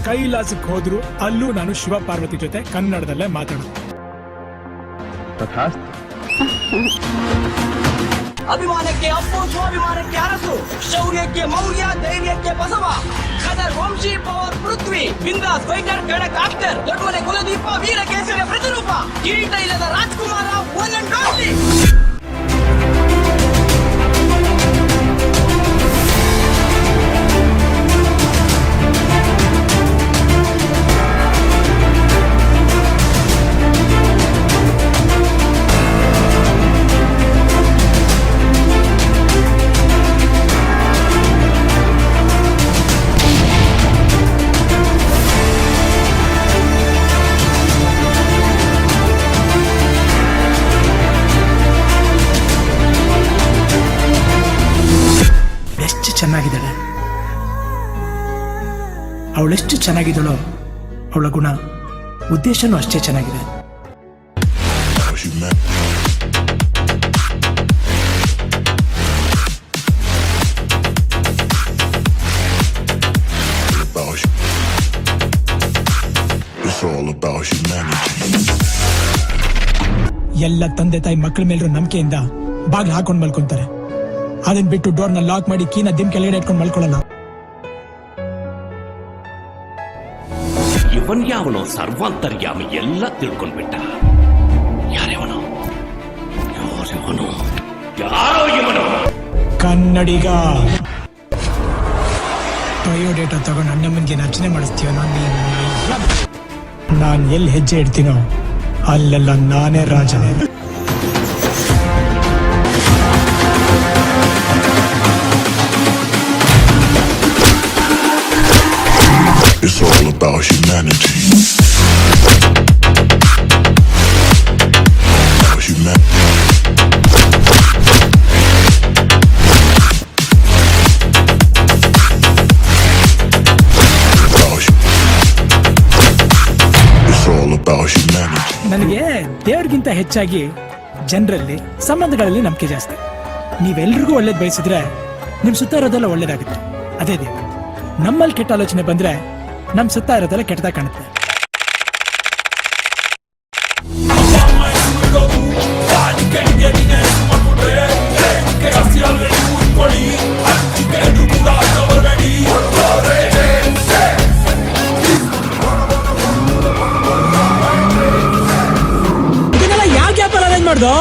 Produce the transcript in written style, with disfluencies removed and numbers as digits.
ಕೈಲಾಸಕ್ಕೆ ಹೋದ್ರು ಅಲ್ಲೂ ನಾನು ಶಿವ ಪಾರ್ವತಿ ಜೊತೆ ಕನ್ನಡದಲ್ಲೇ ಮಾತಾಡೋದು. ಅಭಿಮಾನಕ್ಕೆ ಅಪ್ಪು, ಸ್ವಾಭಿಮಾನಕ್ಕೆ ಅರಸು, ಶೌರ್ಯಕ್ಕೆ ಮೌರ್ಯ, ಧೈರ್ಯಕ್ಕೆ ಬಸವ, ಖದರ್ ವಂಶಿ, ಪವರ್ ಪೃಥ್ವಿ, ಬಿಂದಾಸ್ ಫೈಟರ್, ಖಡಕ್ ಆಕ್ಟರ್, ದೊಡ್ಡಮನೆ ಕುಲದೀಪ, ವೀರ ಕೇಸರಿಯ ಪ್ರತಿರೂಪ, ಕಿರೀಟ ಇಲ್ಲದ ರಾಜ್ಕುಮಾರ, ಒನ್ ಅಂಡ್ ಓನ್ಲಿ. ಚೆನ್ನಾಗಿದ್ದಾಳೆ. ಅವಳೆಷ್ಟು ಚೆನ್ನಾಗಿದ್ದಾಳೋ ಅವಳ ಗುಣ ಉದ್ದೇಶನೂ ಅಷ್ಟೇ ಚೆನ್ನಾಗಿದೆ. ಎಲ್ಲ ತಂದೆ ತಾಯಿ ಮಕ್ಕಳ ಮೇಲೂ ನಂಬಿಕೆಯಿಂದ ಬಾಗ್ಲು ಹಾಕೊಂಡ್ ಮಲ್ಕೊಂತಾರೆ. ಅದನ್ ಬಿಟ್ಟು ಡೋರ್ನ ಲಾಕ್ ಮಾಡಿ ಕೀನ ದಿಮ್ ಕೆಳಗಡೆ ಇಟ್ಕೊಂಡು ಮಲ್ಕೊಳ್ಳಲ್ಲ. ಇವನ್ ಯಾವನೋ ಸರ್ವಾಂತರ್ಯಾಮಿ ಎಲ್ಲ ತಿಳ್ಕೊಂಡ್ಬಿಟ್ಟ. ಯಾರ್ಯವನು? ಯಾರೋ ಇವನು ಕನ್ನಡಿಗ. ಬಯೋಡೇಟಾ ತಗೊಂಡು ಅಣ್ಣಮ್ಮನ್ಗೆ ರಚನೆ ಮಾಡಿಸ್ತೀವ. ನಾನು ಎಲ್ಲಿ ಹೆಜ್ಜೆ ಇಡ್ತೀನೋ ಅಲ್ಲೆಲ್ಲ ನಾನೇ ರಾಜನೇ. It's all about humanity. ನನಗೆ ದೇವ್ರಿಗಿಂತ ಹೆಚ್ಚಾಗಿ ಜನರಲ್ಲಿ, ಸಂಬಂಧಗಳಲ್ಲಿ ನಂಬಿಕೆ ಜಾಸ್ತಿ. ನೀವೆಲ್ರಿಗೂ ಒಳ್ಳೇದು ಬಯಸಿದ್ರೆ ನಿಮ್ ಸುತ್ತ ಇರೋದೆಲ್ಲ ಒಳ್ಳೇದಾಗುತ್ತೆ. ಅದೇ ದೇವ್ರು. ನಮ್ಮಲ್ಲಿ ಕೆಟ್ಟ ಆಲೋಚನೆ ಬಂದ್ರೆ ನಮ್ ಸುತ್ತ ಇರೋದೆಲ್ಲ ಕೆಟ್ಟದಾಗ ಕಾಣುತ್ತೆ. ಇದನ್ನೆಲ್ಲ ಯಾವ ಗ್ಯಾಪಲ್ಲಿ ಅರೇಂಜ್ ಮಾಡ್ದೋ?